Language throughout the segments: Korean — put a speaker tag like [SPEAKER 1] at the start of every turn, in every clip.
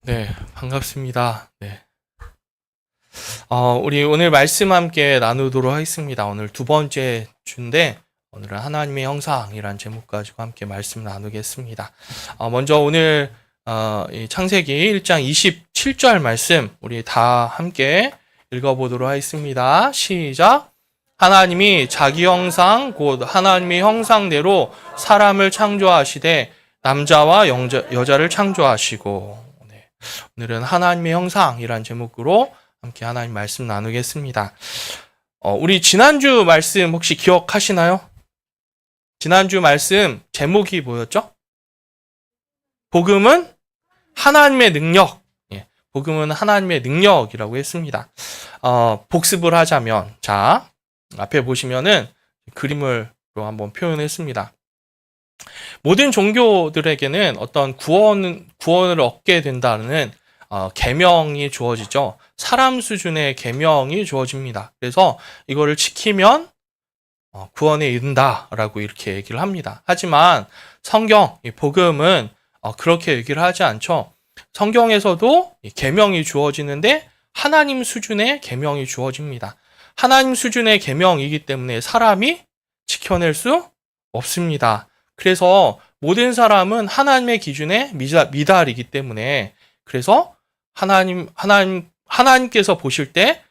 [SPEAKER 1] 네, 반갑습니다. 네. 우리 오늘 말씀 함께 나누도록 하겠습니다. 오늘 두 번째 주인데, 오늘은 하나님의 형상이란 제목 가지고 함께 말씀 나누겠습니다. 먼저 오늘, 이 창세기 1장 27절 말씀, 우리 다 함께 읽어보도록 하겠습니다. 시작. 하나님이 자기 형상, 곧 하나님의 형상대로 사람을 창조하시되, 남자와 여자를 창조하시고, 오늘은 하나님의 형상이란 제목으로 함께 하나님 말씀 나누겠습니다. 우리 지난주 말씀 혹시 기억하시나요? 지난주 말씀 제목이 뭐였죠? 복음은 하나님의 능력. 복음은 하나님의 능력이라고 했습니다. 복습을 하자면, 자, 앞에 보시면은 그림으로 한번 표현했습니다. 모든 종교들에게는 어떤 구원을 얻게 된다는 계명이 주어지죠. 사람 수준의 계명이 주어집니다. 그래서 이거를 지키면 구원에 이른다라고 이렇게 얘기를 합니다. 하지만 성경, 복음은 그렇게 얘기를 하지 않죠. 성경에서도 계명이 주어지는데 하나님 수준의 계명이 주어집니다. 하나님 수준의 계명이기 때문에 사람이 지켜낼 수 없습니다. 그래서 모든 사람은 하나님의 기준에 미달이기 때문에, 그래서 하나님께서 보실 때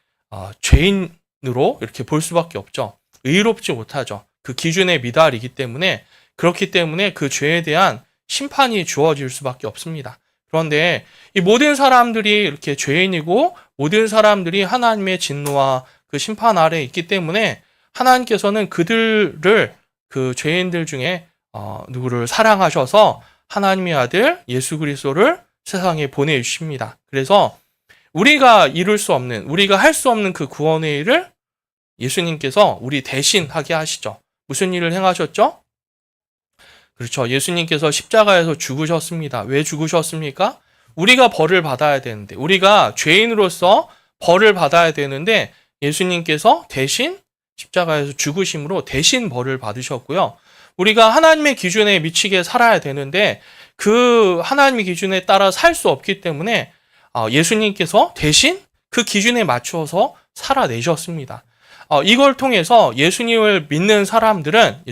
[SPEAKER 1] 죄인으로 이렇게 볼 수밖에 없죠. 의롭지 못하죠. 그 기준에 미달이기 때문에, 그렇기 때문에 그 죄에 대한 심판이 주어질 수밖에 없습니다. 그런데 이 모든 사람들이 이렇게 죄인이고 모든 사람들이 하나님의 진노와 그 심판 아래에 있기 때문에 하나님께서는 그들을, 그 죄인들 중에 누구를 사랑하셔서 하나님의 아들 예수 그리스도를 세상에 보내주십니다. 그래서 우리가 이룰 수 없는, 우리가 할 수 없는 그 구원의 일을 예수님께서 우리 대신 하게 하시죠. 무슨 일을 행하셨죠? 그렇죠. 예수님께서 십자가에서 죽으셨습니다. 왜 죽으셨습니까? 우리가 벌을 받아야 되는데, 우리가 죄인으로서 벌을 받아야 되는데 예수님께서 대신 십자가에서 죽으심으로 대신 벌을 받으셨고요. 우리가 하나님의 기준에 미치게 살아야 되는데 그 하나님의 기준에 따라 살 수 없기 때문에 예수님께서 대신 그 기준에 맞춰서 살아내셨습니다. 이걸 통해서 예수님을 믿는 사람들은,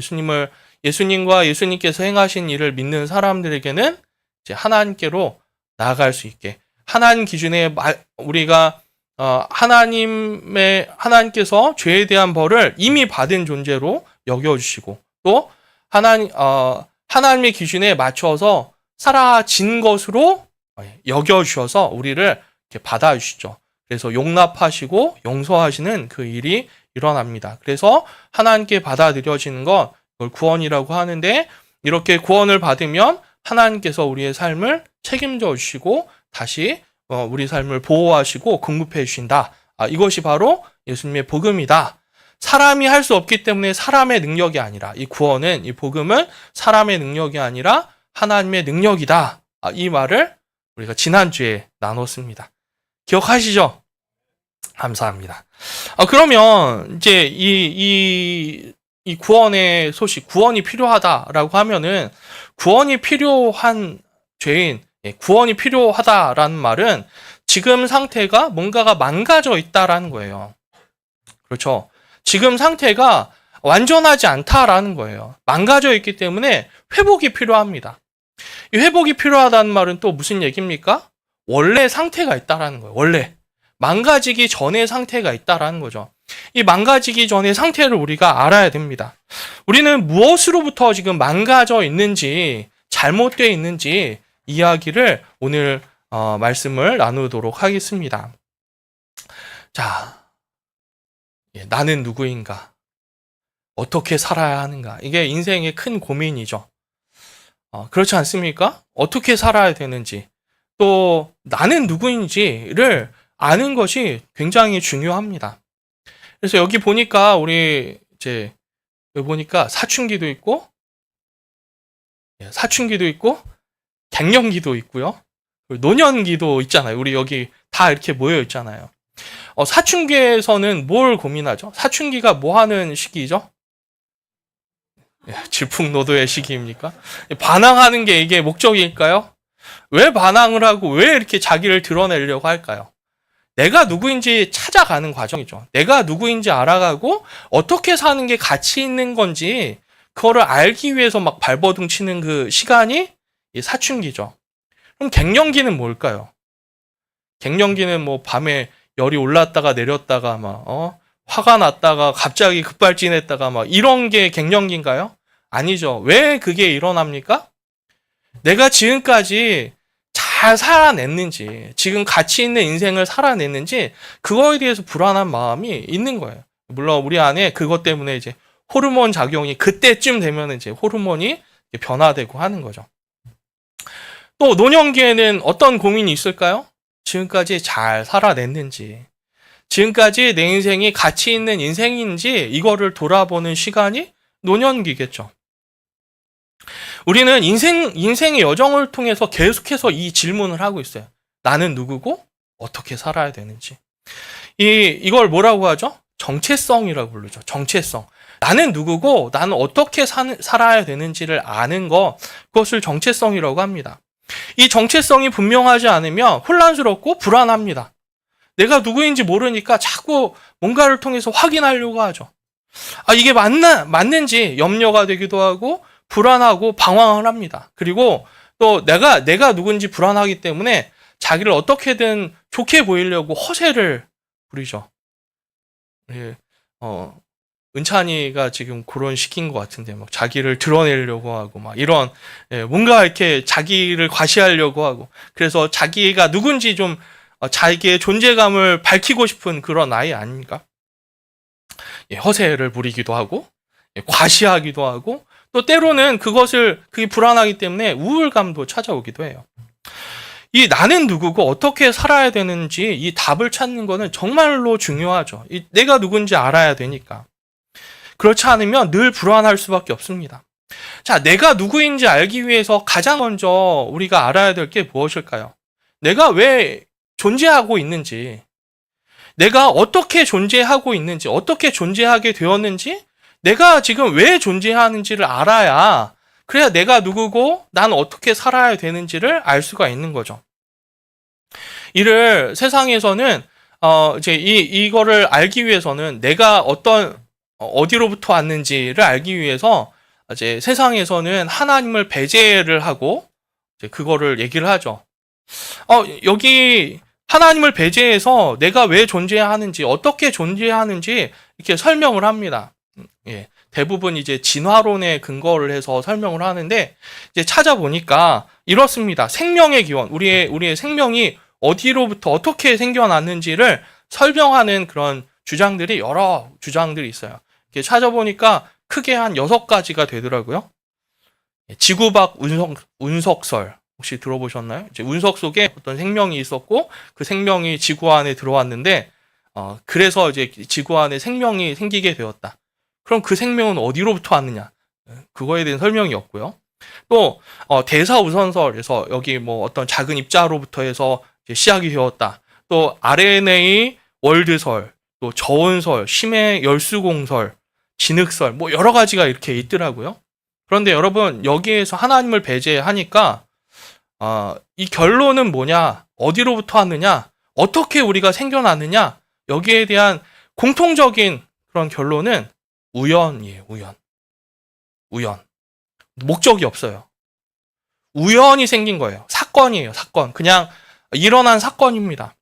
[SPEAKER 1] 예수님과 예수님께서 행하신 일을 믿는 사람들에게는 이제 하나님께로 나아갈 수 있게, 하나님 기준에 우리가 하나님께서 죄에 대한 벌을 이미 받은 존재로 여겨주시고, 또 하나님의 기준에 맞춰서 살아진 것으로 여겨주셔서 우리를 이렇게 받아주시죠. 그래서 용납하시고 용서하시는 그 일이 일어납니다. 그래서 하나님께 받아들여지는 것, 그걸 구원이라고 하는데, 이렇게 구원을 받으면 하나님께서 우리의 삶을 책임져 주시고 다시 우리 삶을 보호하시고 공급해 주신다. 이것이 바로 예수님의 복음이다. 사람이 할 수 없기 때문에 사람의 능력이 아니라, 이 구원은, 이 복음은 사람의 능력이 아니라 하나님의 능력이다. 이 말을 우리가 지난주에 나눴습니다. 기억하시죠? 감사합니다. 그러면 이제 이 구원의 소식, 구원이 필요하다라고 하면은, 구원이 필요한 죄인, 구원이 필요하다라는 말은 지금 상태가 뭔가가 망가져 있다라는 거예요. 그렇죠? 지금 상태가 완전하지 않다라는 거예요. 망가져 있기 때문에 회복이 필요합니다. 이 회복이 필요하다는 말은 또 무슨 얘기입니까? 원래 상태가 있다라는 거예요. 원래. 망가지기 전의 상태가 있다라는 거죠. 이 망가지기 전의 상태를 우리가 알아야 됩니다. 우리는 무엇으로부터 지금 망가져 있는지, 잘못되어 있는지 이야기를 오늘 말씀을 나누도록 하겠습니다. 자, 나는 누구인가? 어떻게 살아야 하는가? 이게 인생의 큰 고민이죠. 그렇지 않습니까? 어떻게 살아야 되는지, 또 나는 누구인지를 아는 것이 굉장히 중요합니다. 그래서 여기 보니까 여기 보니까 사춘기도 있고 갱년기도 있고요. 노년기도 있잖아요. 우리 여기 다 이렇게 모여 있잖아요. 사춘기에서는 뭘 고민하죠? 사춘기가 뭐 하는 시기죠? 질풍노도의 시기입니까? 반항하는 게 이게 목적일까요? 왜 반항을 하고 왜 이렇게 자기를 드러내려고 할까요? 내가 누구인지 찾아가는 과정이죠. 내가 누구인지 알아가고 어떻게 사는 게 가치 있는 건지 그거를 알기 위해서 막 발버둥 치는 그 시간이 사춘기죠. 그럼 갱년기는 뭘까요? 갱년기는 뭐 밤에 열이 올랐다가 내렸다가 막 화가 났다가 갑자기 급발진했다가 막 이런 게 갱년기인가요? 아니죠. 왜 그게 일어납니까? 내가 지금까지 잘 살아냈는지, 지금 가치 있는 인생을 살아냈는지 그거에 대해서 불안한 마음이 있는 거예요. 물론 우리 안에 그것 때문에 이제 호르몬 작용이 그때쯤 되면 이제 호르몬이 변화되고 하는 거죠. 또 노년기에는 어떤 고민이 있을까요? 지금까지 잘 살아냈는지, 지금까지 내 인생이 가치 있는 인생인지 이거를 돌아보는 시간이 노년기겠죠. 우리는 인생의 여정을 통해서 계속해서 이 질문을 하고 있어요. 나는 누구고 어떻게 살아야 되는지. 이걸 뭐라고 하죠? 정체성이라고 부르죠. 정체성. 나는 누구고 나는 어떻게 살아야 되는지를 아는 거, 그것을 정체성이라고 합니다. 이 정체성이 분명하지 않으면 혼란스럽고 불안합니다. 내가 누구인지 모르니까 자꾸 뭔가를 통해서 확인하려고 하죠. 이게 맞는지 염려가 되기도 하고 불안하고 방황을 합니다. 그리고 또 내가 누군지 불안하기 때문에 자기를 어떻게든 좋게 보이려고 허세를 부리죠. 예, 은찬이가 지금 그런 시기인 것 같은데 막 자기를 드러내려고 하고 막 이런 뭔가 이렇게 자기를 과시하려고 하고 그래서 자기가 누군지 좀 자기의 존재감을 밝히고 싶은 그런 아이 아닙니까? 허세를 부리기도 하고 과시하기도 하고 또 때로는 그게 불안하기 때문에 우울감도 찾아오기도 해요. 이 나는 누구고 어떻게 살아야 되는지 이 답을 찾는 거는 정말로 중요하죠. 내가 누군지 알아야 되니까. 그렇지 않으면 늘 불안할 수밖에 없습니다. 자, 내가 누구인지 알기 위해서 가장 먼저 우리가 알아야 될 게 무엇일까요? 내가 왜 존재하고 있는지, 내가 어떻게 존재하고 있는지, 어떻게 존재하게 되었는지, 내가 지금 왜 존재하는지를 알아야, 그래야 내가 누구고 난 어떻게 살아야 되는지를 알 수가 있는 거죠. 이를 세상에서는 이제 이거를 알기 위해서는 내가 어디로부터 왔는지를 알기 위해서 이제 세상에서는 하나님을 배제를 하고 이제 그거를 얘기를 하죠. 여기 하나님을 배제해서 내가 왜 존재하는지, 어떻게 존재하는지 이렇게 설명을 합니다. 예, 대부분 이제 진화론에 근거를 해서 설명을 하는데 이제 찾아보니까 이렇습니다. 생명의 기원, 우리의 생명이 어디로부터 어떻게 생겨났는지를 설명하는 그런 주장들이 여러 주장들이 있어요. 이렇게 찾아보니까 크게 한 6가지가 되더라고요. 지구 밖 운석설 혹시 들어보셨나요? 이제 운석 속에 어떤 생명이 있었고 그 생명이 지구 안에 들어왔는데 그래서 이제 지구 안에 생명이 생기게 되었다. 그럼 그 생명은 어디로부터 왔느냐? 그거에 대한 설명이 없고요. 또 대사우선설에서 여기 뭐 어떤 작은 입자로부터 해서 시작이 되었다. 또 RNA 월드설, 또 저온설, 심해 열수공설, 진흙설 뭐 여러 가지가 이렇게 있더라고요. 그런데 여러분 여기에서 하나님을 배제하니까 이 결론은 뭐냐? 어디로부터 왔느냐? 어떻게 우리가 생겨났느냐? 여기에 대한 공통적인 그런 결론은 우연이에요. 우연. 목적이 없어요. 우연히 생긴 거예요. 사건이에요. 사건. 그냥 일어난 사건입니다.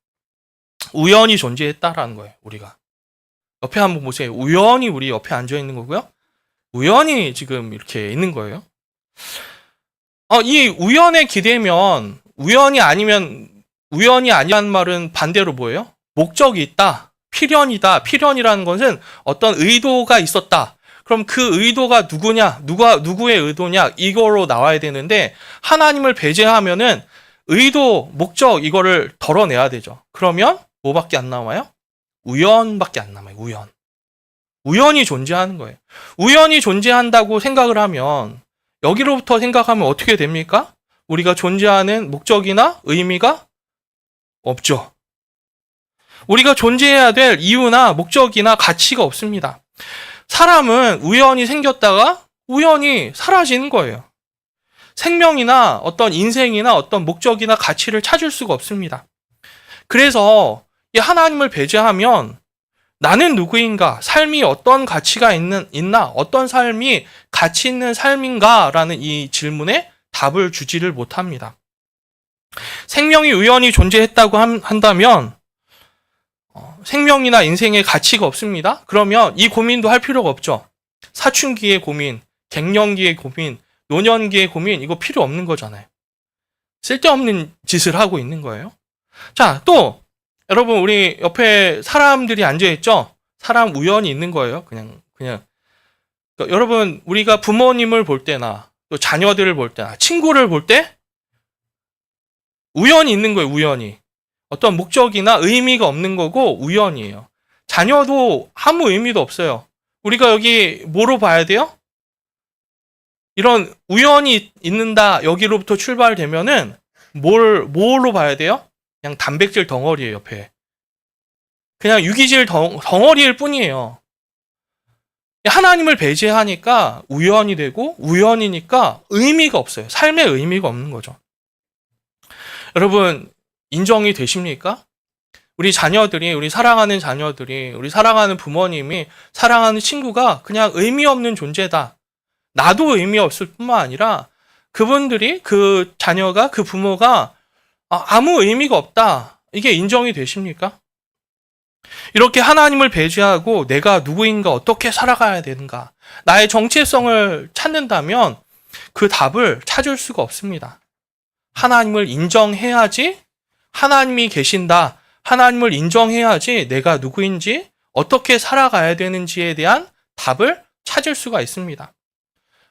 [SPEAKER 1] 우연히 존재했다라는 거예요. 우리가. 옆에 한번 보세요. 우연히 우리 옆에 앉아 있는 거고요. 우연히 지금 이렇게 있는 거예요. 이 우연에 기대면 우연이 아니란 말은 반대로 뭐예요? 목적이 있다. 필연이다. 필연이라는 것은 어떤 의도가 있었다. 그럼 그 의도가 누구의 의도냐? 이거로 나와야 되는데 하나님을 배제하면은 의도, 목적 이거를 덜어내야 되죠. 그러면 뭐밖에 안 남아요? 우연밖에 안 남아요. 우연이 존재하는 거예요. 우연이 존재한다고 생각을 하면 여기로부터 생각하면 어떻게 됩니까? 우리가 존재하는 목적이나 의미가 없죠. 우리가 존재해야 될 이유나 목적이나 가치가 없습니다. 사람은 우연히 생겼다가 우연히 사라지는 거예요. 생명이나 어떤 인생이나 어떤 목적이나 가치를 찾을 수가 없습니다. 그래서 이 하나님을 배제하면 나는 누구인가? 삶이 어떤 가치가 있나? 어떤 삶이 가치 있는 삶인가? 라는 이 질문에 답을 주지를 못합니다. 생명이 우연히 존재했다고 한다면 생명이나 인생의 가치가 없습니다. 그러면 이 고민도 할 필요가 없죠. 사춘기의 고민, 갱년기의 고민, 노년기의 고민 이거 필요 없는 거잖아요. 쓸데없는 짓을 하고 있는 거예요. 자, 또 여러분 우리 옆에 사람들이 앉아있죠? 사람 우연히 있는 거예요. 그냥. 그러니까 여러분 우리가 부모님을 볼 때나 또 자녀들을 볼 때나 친구를 볼 때 우연히 있는 거예요. 우연히. 어떤 목적이나 의미가 없는 거고 우연이에요. 자녀도 아무 의미도 없어요. 우리가 여기 뭐로 봐야 돼요? 이런 우연히 있는다 여기로부터 출발되면은 뭘로 봐야 돼요? 그냥 단백질 덩어리예요. 옆에. 그냥 유기질 덩어리일 뿐이에요. 하나님을 배제하니까 우연이 되고 우연이니까 의미가 없어요. 삶에 의미가 없는 거죠. 여러분 인정이 되십니까? 우리 자녀들이, 우리 사랑하는 자녀들이, 우리 사랑하는 부모님이, 사랑하는 친구가 그냥 의미 없는 존재다. 나도 의미 없을 뿐만 아니라 그분들이, 그 자녀가, 그 부모가 아무 의미가 없다. 이게 인정이 되십니까? 이렇게 하나님을 배제하고 내가 누구인가, 어떻게 살아가야 되는가, 나의 정체성을 찾는다면 그 답을 찾을 수가 없습니다. 하나님을 인정해야지, 하나님이 계신다, 하나님을 인정해야지 내가 누구인지, 어떻게 살아가야 되는지에 대한 답을 찾을 수가 있습니다.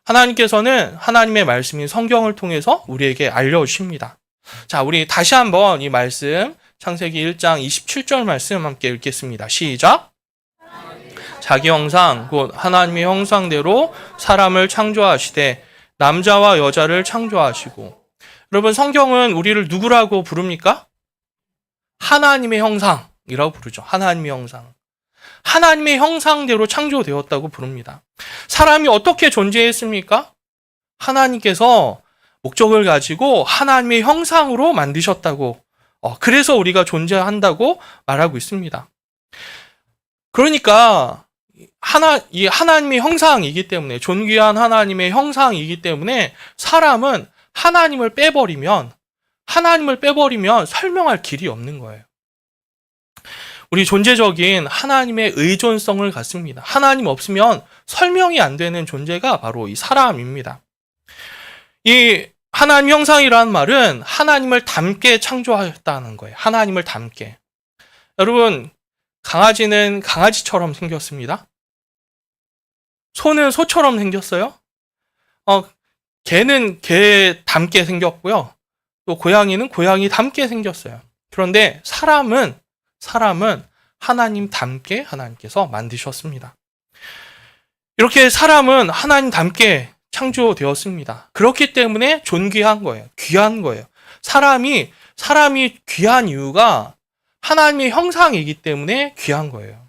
[SPEAKER 1] 하나님께서는 하나님의 말씀인 성경을 통해서 우리에게 알려주십니다. 자, 우리 다시 한번 이 말씀, 창세기 1장 27절 말씀 함께 읽겠습니다. 시작! 자기 형상, 곧 하나님의 형상대로 사람을 창조하시되 남자와 여자를 창조하시고. 여러분 성경은 우리를 누구라고 부릅니까? 하나님의 형상이라고 부르죠. 하나님의 형상. 하나님의 형상대로 창조되었다고 부릅니다. 사람이 어떻게 존재했습니까? 하나님께서 목적을 가지고 하나님의 형상으로 만드셨다고, 그래서 우리가 존재한다고 말하고 있습니다. 그러니까 이 하나님의 형상이기 때문에, 존귀한 하나님의 형상이기 때문에 사람은 하나님을 빼버리면 설명할 길이 없는 거예요. 우리 존재적인 하나님의 의존성을 갖습니다. 하나님 없으면 설명이 안 되는 존재가 바로 이 사람입니다. 이 하나님 형상이라는 말은 하나님을 닮게 창조하였다는 거예요. 하나님을 닮게. 여러분, 강아지는 강아지처럼 생겼습니다. 소는 소처럼 생겼어요. 개는 개 닮게 생겼고요. 또 고양이는 고양이 닮게 생겼어요. 그런데 사람은 하나님 닮게 하나님께서 만드셨습니다. 이렇게 사람은 하나님 닮게 창조되었습니다. 그렇기 때문에 존귀한 거예요. 귀한 거예요. 사람이 귀한 이유가 하나님의 형상이기 때문에 귀한 거예요.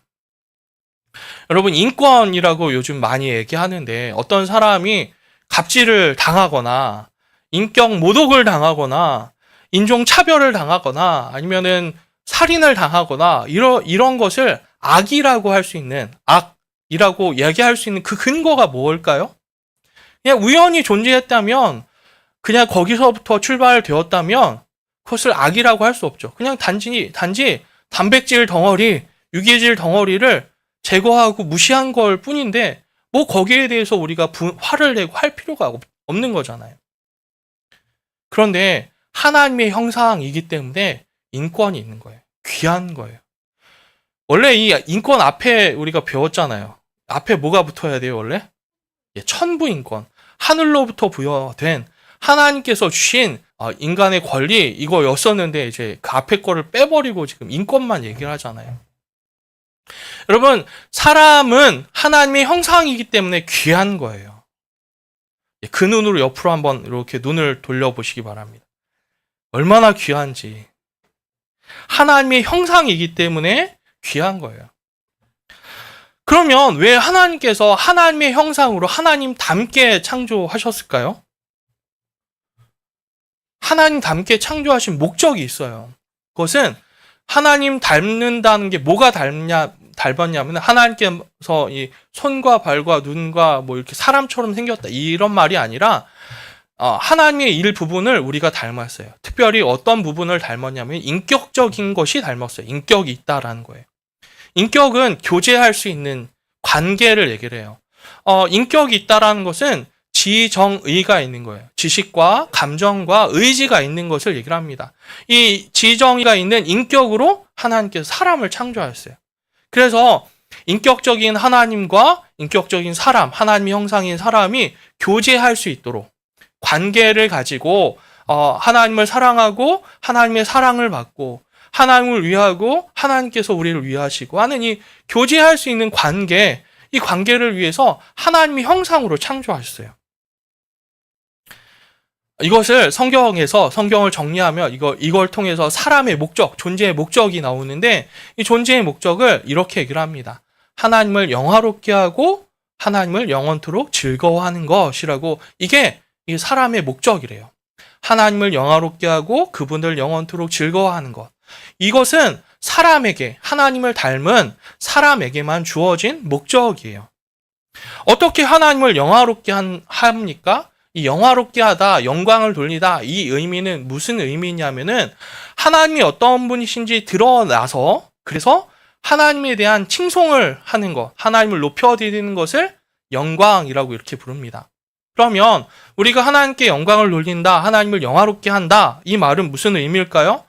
[SPEAKER 1] 여러분, 인권이라고 요즘 많이 얘기하는데, 어떤 사람이 갑질을 당하거나 인격 모독을 당하거나 인종차별을 당하거나 아니면은 살인을 당하거나 이런 것을 악이라고 할 수 있는, 악이라고 얘기할 수 있는 그 근거가 뭘까요? 그냥 우연히 존재했다면, 그냥 거기서부터 출발되었다면 그것을 악이라고 할 수 없죠. 그냥 단지 단백질 덩어리, 유기질 덩어리를 제거하고 무시한 걸 뿐인데, 뭐 거기에 대해서 우리가 화를 내고 할 필요가 없는 거잖아요. 그런데 하나님의 형상이기 때문에 인권이 있는 거예요. 귀한 거예요. 원래 이 인권 앞에 우리가 배웠잖아요. 앞에 뭐가 붙어야 돼요, 원래? 천부인권. 하늘로부터 부여된 하나님께서 주신 인간의 권리, 이거였었는데 이제 그 앞에 거를 빼버리고 지금 인권만 얘기를 하잖아요. 여러분, 사람은 하나님의 형상이기 때문에 귀한 거예요. 그 눈으로 옆으로 한번 이렇게 눈을 돌려보시기 바랍니다. 얼마나 귀한지. 하나님의 형상이기 때문에 귀한 거예요. 그러면 왜 하나님께서 하나님의 형상으로 하나님 닮게 창조하셨을까요? 하나님 닮게 창조하신 목적이 있어요. 그것은 하나님 닮는다는 게 뭐가 닮았냐면 하나님께서 이 손과 발과 눈과 뭐 이렇게 사람처럼 생겼다 이런 말이 아니라 하나님의 일부분을 우리가 닮았어요. 특별히 어떤 부분을 닮았냐면 인격적인 것이 닮았어요. 인격이 있다라는 거예요. 인격은 교제할 수 있는 관계를 얘기를 해요. 인격이 있다라는 것은 지정의가 있는 거예요. 지식과 감정과 의지가 있는 것을 얘기를 합니다. 이 지정의가 있는 인격으로 하나님께서 사람을 창조하셨어요. 그래서 인격적인 하나님과 인격적인 사람, 하나님의 형상인 사람이 교제할 수 있도록 관계를 가지고 하나님을 사랑하고 하나님의 사랑을 받고 하나님을 위하고 하나님께서 우리를 위하시고 하는 이 교제할 수 있는 관계, 이 관계를 위해서 하나님의 형상으로 창조하셨어요. 이것을 성경을 정리하면 이걸 통해서 사람의 목적, 존재의 목적이 나오는데 이 존재의 목적을 이렇게 얘기를 합니다. 하나님을 영화롭게 하고 하나님을 영원토록 즐거워하는 것이라고 이게 사람의 목적이래요. 하나님을 영화롭게 하고 그분을 영원토록 즐거워하는 것. 이것은 사람에게, 하나님을 닮은 사람에게만 주어진 목적이에요. 어떻게 하나님을 영화롭게 합니까? 이 영화롭게 하다, 영광을 돌리다, 이 의미는 무슨 의미냐면은 하나님이 어떤 분이신지 드러나서 그래서 하나님에 대한 칭송을 하는 것, 하나님을 높여드리는 것을 영광이라고 이렇게 부릅니다. 그러면 우리가 하나님께 영광을 돌린다, 하나님을 영화롭게 한다, 이 말은 무슨 의미일까요?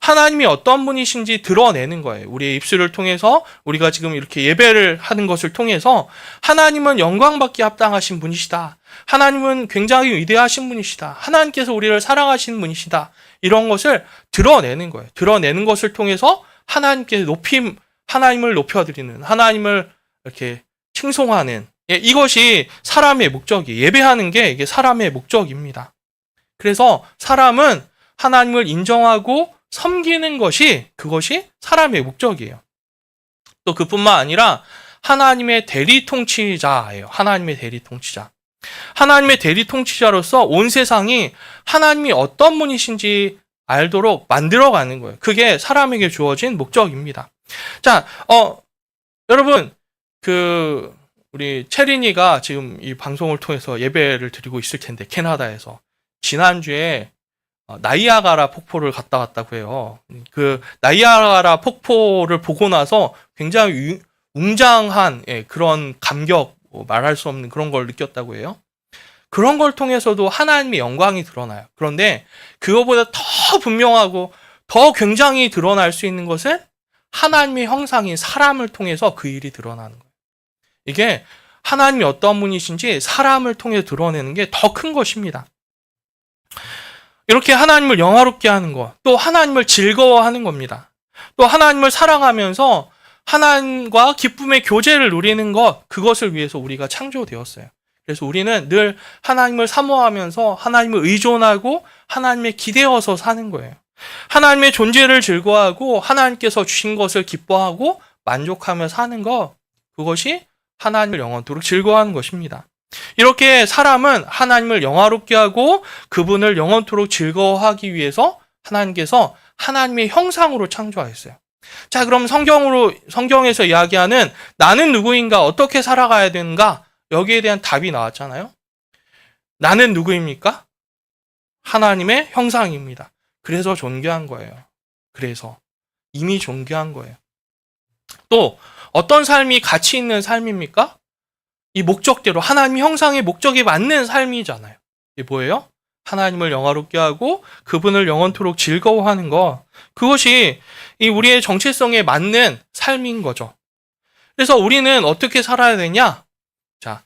[SPEAKER 1] 하나님이 어떤 분이신지 드러내는 거예요. 우리의 입술을 통해서 우리가 지금 이렇게 예배를 하는 것을 통해서 하나님은 영광받기 합당하신 분이시다. 하나님은 굉장히 위대하신 분이시다. 하나님께서 우리를 사랑하시는 분이시다. 이런 것을 드러내는 거예요. 드러내는 것을 통해서 하나님을 높여드리는, 하나님을 이렇게 칭송하는, 이것이 사람의 목적이에요. 예배하는 게 이게 사람의 목적입니다. 그래서 사람은 하나님을 인정하고 섬기는 그것이 사람의 목적이에요. 또 그뿐만 아니라 하나님의 대리 통치자예요. 하나님의 대리 통치자. 하나님의 대리 통치자로서 온 세상이 하나님이 어떤 분이신지 알도록 만들어가는 거예요. 그게 사람에게 주어진 목적입니다. 자, 여러분, 우리 체린이가 지금 이 방송을 통해서 예배를 드리고 있을 텐데, 캐나다에서. 지난주에 나이아가라 폭포를 갔다 왔다고 해요. 그 나이아가라 폭포를 보고 나서 굉장히 웅장한 그런 감격, 말할 수 없는 그런 걸 느꼈다고 해요. 그런 걸 통해서도 하나님의 영광이 드러나요. 그런데 그거보다 더 분명하고 더 굉장히 드러날 수 있는 것은 하나님의 형상인 사람을 통해서 그 일이 드러나는 거예요. 이게 하나님이 어떤 분이신지 사람을 통해 드러내는 게 더 큰 것입니다. 이렇게 하나님을 영화롭게 하는 것, 또 하나님을 즐거워하는 겁니다. 또 하나님을 사랑하면서 하나님과 기쁨의 교제를 누리는 것, 그것을 위해서 우리가 창조되었어요. 그래서 우리는 늘 하나님을 사모하면서 하나님을 의존하고 하나님에 기대어서 사는 거예요. 하나님의 존재를 즐거워하고 하나님께서 주신 것을 기뻐하고 만족하며 사는 것, 그것이 하나님을 영원토록 즐거워하는 것입니다. 이렇게 사람은 하나님을 영화롭게 하고 그분을 영원토록 즐거워하기 위해서 하나님께서 하나님의 형상으로 창조하셨어요. 자, 그럼 성경에서 이야기하는 나는 누구인가, 어떻게 살아가야 되는가, 여기에 대한 답이 나왔잖아요. 나는 누구입니까? 하나님의 형상입니다. 그래서 존귀한 거예요. 그래서 이미 존귀한 거예요. 또 어떤 삶이 가치 있는 삶입니까? 이 목적대로 하나님 형상의 목적에 맞는 삶이잖아요. 이게 뭐예요? 하나님을 영화롭게 하고 그분을 영원토록 즐거워하는 것. 그것이 이 우리의 정체성에 맞는 삶인 거죠. 그래서 우리는 어떻게 살아야 되냐? 자,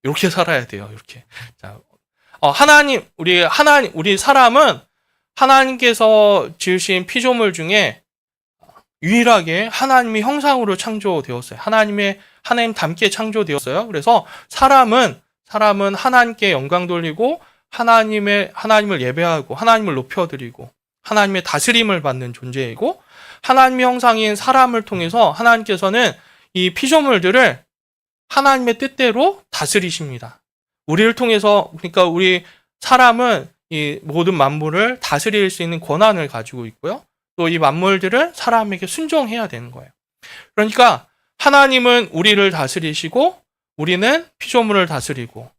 [SPEAKER 1] 이렇게 살아야 돼요. 이렇게. 자, 우리 사람은 하나님께서 지으신 피조물 중에 유일하게 하나님의 형상으로 창조되었어요. 하나님 닮게 창조되었어요. 그래서 사람은 하나님께 영광 돌리고 하나님을 예배하고 하나님을 높여드리고 하나님의 다스림을 받는 존재이고 하나님의 형상인 사람을 통해서 하나님께서는 이 피조물들을 하나님의 뜻대로 다스리십니다. 우리를 통해서, 그러니까 우리 사람은 이 모든 만물을 다스릴 수 있는 권한을 가지고 있고요. 또 이 만물들을 사람에게 순종해야 되는 거예요. 그러니까 하나님은 우리를 다스리시고 우리는 피조물을 다스리고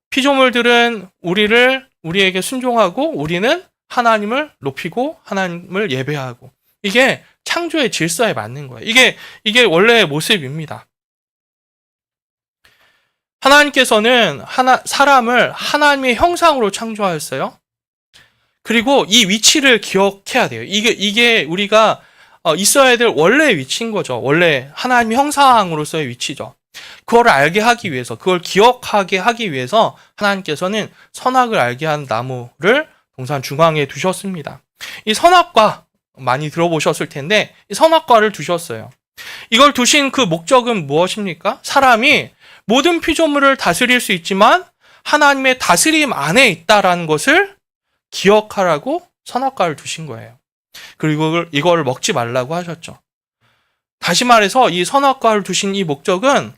[SPEAKER 1] 피조물들은 우리에게 순종하고 우리는 하나님을 높이고 하나님을 예배하고 이게 창조의 질서에 맞는 거예요. 이게 원래의 모습입니다. 하나님께서는 사람을 하나님의 형상으로 창조하였어요. 그리고 이 위치를 기억해야 돼요. 이게 우리가 있어야 될 원래의 위치인 거죠. 원래 하나님의 형상으로서의 위치죠. 그걸 알게 하기 위해서, 그걸 기억하게 하기 위해서 하나님께서는 선악을 알게 한 나무를 동산 중앙에 두셨습니다. 이 선악과 많이 들어보셨을 텐데 이 선악과를 두셨어요. 이걸 두신 그 목적은 무엇입니까? 사람이 모든 피조물을 다스릴 수 있지만 하나님의 다스림 안에 있다라는 것을 기억하라고 선악과를 두신 거예요. 그리고 이걸 먹지 말라고 하셨죠. 다시 말해서 이 선악과를 두신 이 목적은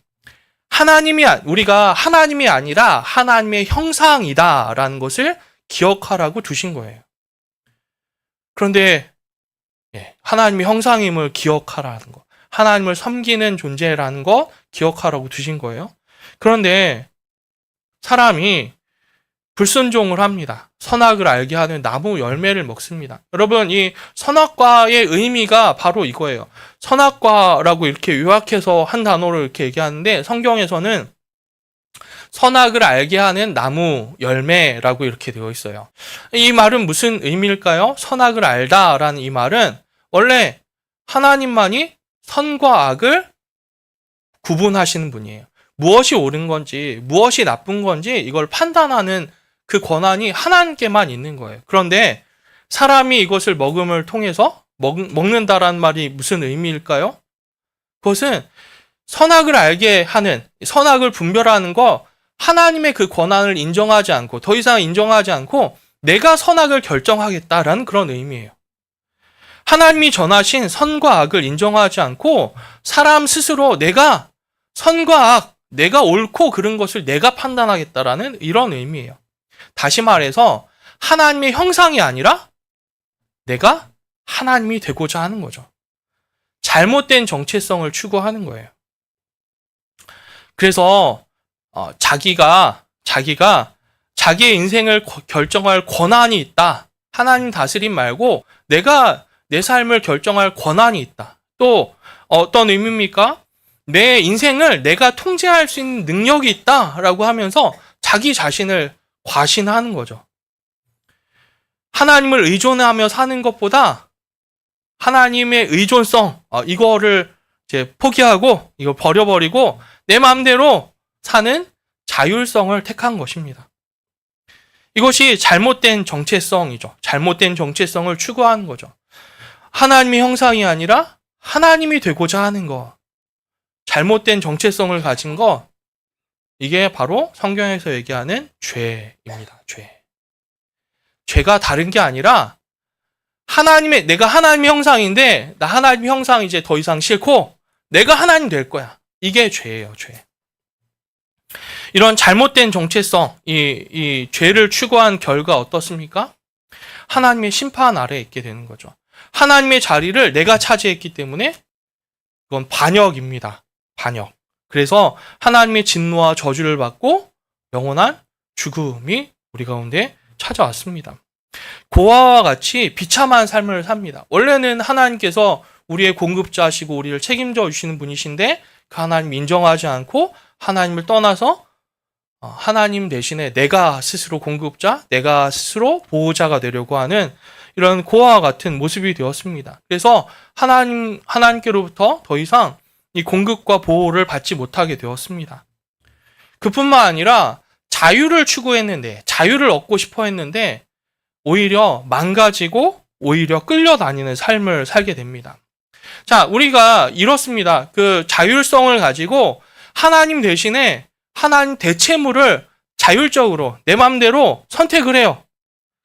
[SPEAKER 1] 우리가 하나님이 아니라 하나님의 형상이다라는 것을 기억하라고 두신 거예요. 그런데 하나님의 형상임을 기억하라는 거, 하나님을 섬기는 존재라는 거 기억하라고 두신 거예요. 그런데 사람이 불순종을 합니다. 선악을 알게 하는 나무 열매를 먹습니다. 여러분, 이 선악과의 의미가 바로 이거예요. 선악과라고 이렇게 요약해서 한 단어로 이렇게 얘기하는데 성경에서는 선악을 알게 하는 나무 열매라고 이렇게 되어 있어요. 이 말은 무슨 의미일까요? 선악을 알다라는 이 말은 원래 하나님만이 선과 악을 구분하시는 분이에요. 무엇이 옳은 건지, 무엇이 나쁜 건지 이걸 판단하는 그 권한이 하나님께만 있는 거예요. 그런데 사람이 이것을 먹음을 통해서 먹는다라는 말이 무슨 의미일까요? 그것은 선악을 알게 하는, 선악을 분별하는 거 하나님의 그 권한을 인정하지 않고 더 이상 인정하지 않고 내가 선악을 결정하겠다라는 그런 의미예요. 하나님이 전하신 선과 악을 인정하지 않고 사람 스스로 내가 선과 악, 내가 옳고 그른 것을 내가 판단하겠다라는 이런 의미예요. 다시 말해서 하나님의 형상이 아니라 내가 하나님이 되고자 하는 거죠. 잘못된 정체성을 추구하는 거예요. 그래서 자기가 자기의 인생을 결정할 권한이 있다. 하나님 다스림 말고 내가 내 삶을 결정할 권한이 있다. 또 어떤 의미입니까? 내 인생을 내가 통제할 수 있는 능력이 있다라고 하면서 자기 자신을 과신하는 거죠. 하나님을 의존하며 사는 것보다 하나님의 의존성, 이거를 이제 포기하고 이걸 버려버리고 내 마음대로 사는 자율성을 택한 것입니다. 이것이 잘못된 정체성이죠. 잘못된 정체성을 추구하는 거죠. 하나님의 형상이 아니라 하나님이 되고자 하는 것. 잘못된 정체성을 가진 것. 이게 바로 성경에서 얘기하는 죄입니다. 죄. 죄가 다른 게 아니라 내가 하나님의 형상인데 나 하나님의 형상 이제 더 이상 싫고 내가 하나님 될 거야. 이게 죄예요. 죄. 이런 잘못된 정체성, 이 죄를 추구한 결과 어떻습니까? 하나님의 심판 아래에 있게 되는 거죠. 하나님의 자리를 내가 차지했기 때문에 그건 반역입니다. 반역. 그래서 하나님의 진노와 저주를 받고 영원한 죽음이 우리 가운데 찾아왔습니다. 고아와 같이 비참한 삶을 삽니다. 원래는 하나님께서 우리의 공급자시고 우리를 책임져 주시는 분이신데 그 하나님 인정하지 않고 하나님을 떠나서 하나님 대신에 내가 스스로 공급자, 내가 스스로 보호자가 되려고 하는 이런 고아와 같은 모습이 되었습니다. 그래서 하나님께로부터 더 이상 이 공급과 보호를 받지 못하게 되었습니다. 그뿐만 아니라 자유를 추구했는데, 자유를 얻고 싶어 했는데 오히려 망가지고 오히려 끌려다니는 삶을 살게 됩니다. 자, 우리가 이렇습니다. 그 자율성을 가지고 하나님 대신에 하나님 대체물을 자율적으로 내 마음대로 선택을 해요.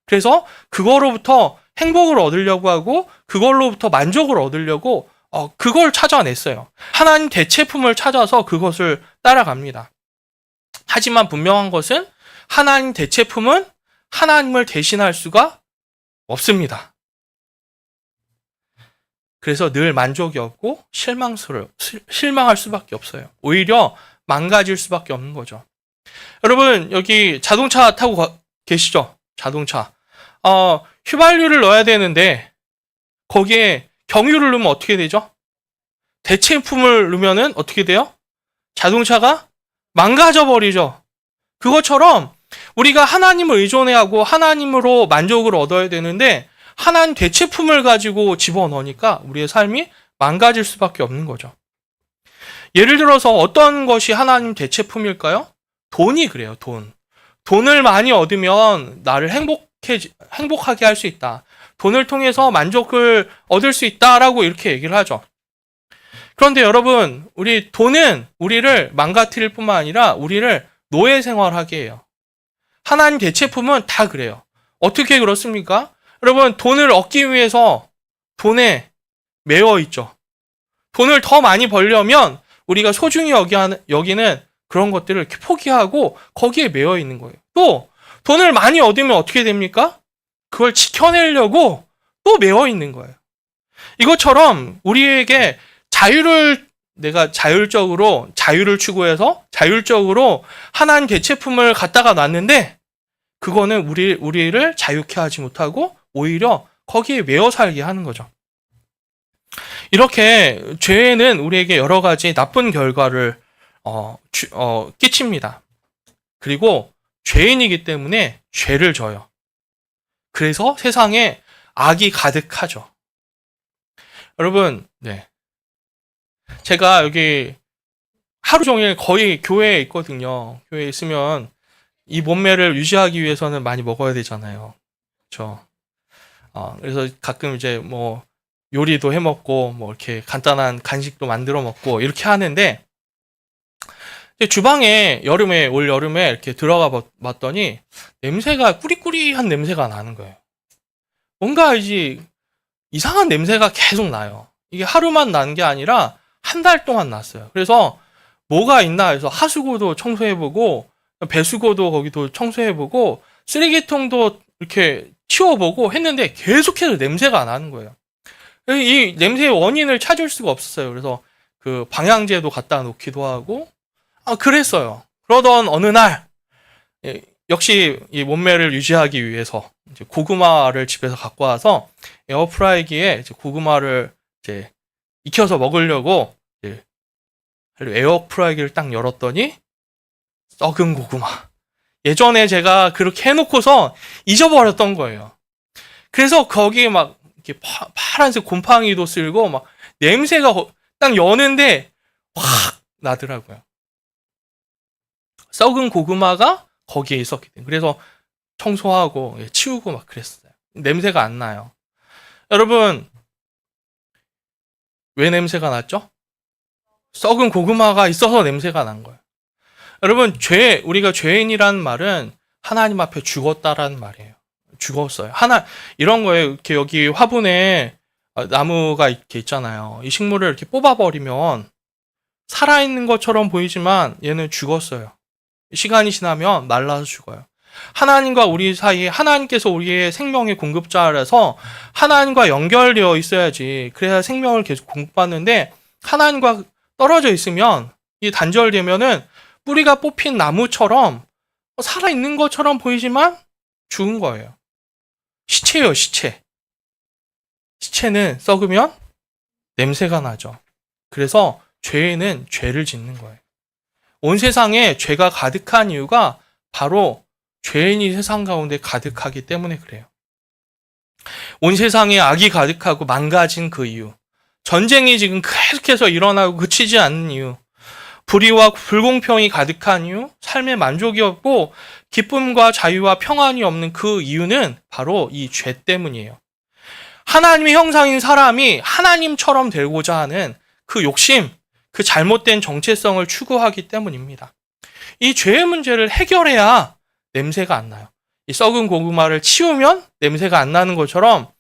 [SPEAKER 1] 그래서 그거로부터 행복을 얻으려고 하고 그걸로부터 만족을 얻으려고 그걸 찾아냈어요. 하나님 대체품을 찾아서 그것을 따라갑니다. 하지만 분명한 것은 하나님 대체품은 하나님을 대신할 수가 없습니다. 그래서 늘 만족이 없고 실망할 수밖에 없어요. 오히려 망가질 수밖에 없는 거죠. 여러분, 여기 자동차 타고 계시죠? 자동차. 휘발유를 넣어야 되는데 거기에 경유를 넣으면 어떻게 되죠? 대체품을 넣으면은 어떻게 돼요? 자동차가 망가져 버리죠. 그것처럼 우리가 하나님을 의존해야 하고 하나님으로 만족을 얻어야 되는데 하나님 대체품을 가지고 집어넣으니까 우리의 삶이 망가질 수밖에 없는 거죠. 예를 들어서 어떤 것이 하나님 대체품일까요? 돈이 그래요. 돈을 많이 얻으면 나를 행복하게 할 수 있다. 돈을 통해서 만족을 얻을 수 있다라고 이렇게 얘기를 하죠. 그런데 여러분, 돈은 우리를 망가뜨릴 뿐만 아니라 우리를 노예 생활하게 해요. 하나님 대체품은 다 그래요. 어떻게 그렇습니까? 여러분, 돈을 얻기 위해서 돈에 매여 있죠. 돈을 더 많이 벌려면 우리가 소중히 여기는 그런 것들을 이렇게 포기하고 거기에 매여 있는 거예요. 또 돈을 많이 얻으면 어떻게 됩니까? 그걸 지켜내려고 또 매여 있는 거예요. 이것처럼 우리에게 내가 자유를 추구해서 자율적으로 하나님 대체품을 갖다가 놨는데 그거는 우리를 자유케 하지 못하고 오히려 거기에 매여 살게 하는 거죠. 이렇게 죄는 우리에게 여러 가지 나쁜 결과를 끼칩니다. 그리고 죄인이기 때문에 죄를 져요. 그래서 세상에 악이 가득하죠. 여러분, 제가 여기 하루 종일 거의 교회에 있거든요. 교회에 있으면 이 몸매를 유지하기 위해서는 많이 먹어야 되잖아요. 그렇죠? 그래서 가끔 이제 뭐 요리도 해 먹고 뭐 이렇게 간단한 간식도 만들어 먹고 이렇게 하는데 주방에 올 여름에 이렇게 들어가 봤더니 냄새가 꾸리꾸리한 냄새가 나는 거예요. 뭔가 이제 이상한 냄새가 계속 나요. 이게 하루만 난 게 아니라 한 달 동안 났어요. 그래서 뭐가 있나 해서 하수구도 청소해보고 배수구도 거기도 청소해보고 쓰레기통도 이렇게 치워보고 했는데 계속해서 냄새가 나는 거예요. 이 냄새의 원인을 찾을 수가 없었어요. 그래서 그 방향제도 갖다 놓기도 하고 그랬어요. 그러던 어느 날 역시 이 몸매를 유지하기 위해서 이제 고구마를 집에서 갖고 와서 에어프라이기에 이제 고구마를 이제 익혀서 먹으려고 이제 에어프라이기를 딱 열었더니 썩은 고구마. 예전에 제가 그렇게 해놓고서 잊어버렸던 거예요. 그래서 거기에 막 이렇게 파란색 곰팡이도 쓸고 막 냄새가 딱 여는데 확 나더라고요. 썩은 고구마가 거기에 있었기 때문에. 그래서 청소하고 치우고 막 그랬어요. 냄새가 안 나요. 여러분, 왜 냄새가 났죠? 썩은 고구마가 있어서 냄새가 난 거예요. 여러분, 우리가 죄인이라는 말은 하나님 앞에 죽었다라는 말이에요. 죽었어요. 이런 거에 이렇게 여기 화분에 나무가 이렇게 있잖아요. 이 식물을 이렇게 뽑아버리면 살아있는 것처럼 보이지만 얘는 죽었어요. 시간이 지나면 말라서 죽어요. 하나님과 우리 사이에 하나님께서 우리의 생명의 공급자라서 하나님과 연결되어 있어야지. 그래야 생명을 계속 공급받는데 하나님과 떨어져 있으면 이 단절되면은 뿌리가 뽑힌 나무처럼 살아있는 것처럼 보이지만 죽은 거예요. 시체예요, 시체. 시체는 썩으면 냄새가 나죠. 그래서 죄는 죄를 짓는 거예요. 온 세상에 죄가 가득한 이유가 바로 죄인이 세상 가운데 가득하기 때문에 그래요. 온 세상에 악이 가득하고 망가진 그 이유, 전쟁이 지금 계속해서 일어나고 그치지 않는 이유, 불의와 불공평이 가득한 이유, 삶의 만족이 없고 기쁨과 자유와 평안이 없는 그 이유는 바로 이 죄 때문이에요. 하나님의 형상인 사람이 하나님처럼 되고자 하는 그 욕심, 그 잘못된 정체성을 추구하기 때문입니다. 이 죄의 문제를 해결해야 냄새가 안 나요. 이 썩은 고구마를 치우면 냄새가 안 나는 것처럼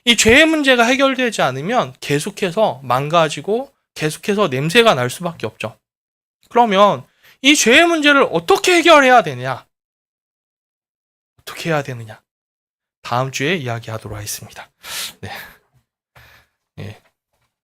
[SPEAKER 1] 이 죄의 문제가 해결되지 않으면 계속해서 망가지고 계속해서 냄새가 날 수밖에 없죠. 그러면 이 죄의 문제를 어떻게 해결해야 되냐? 어떻게 해야 되느냐? 다음 주에 이야기하도록 하겠습니다. 네.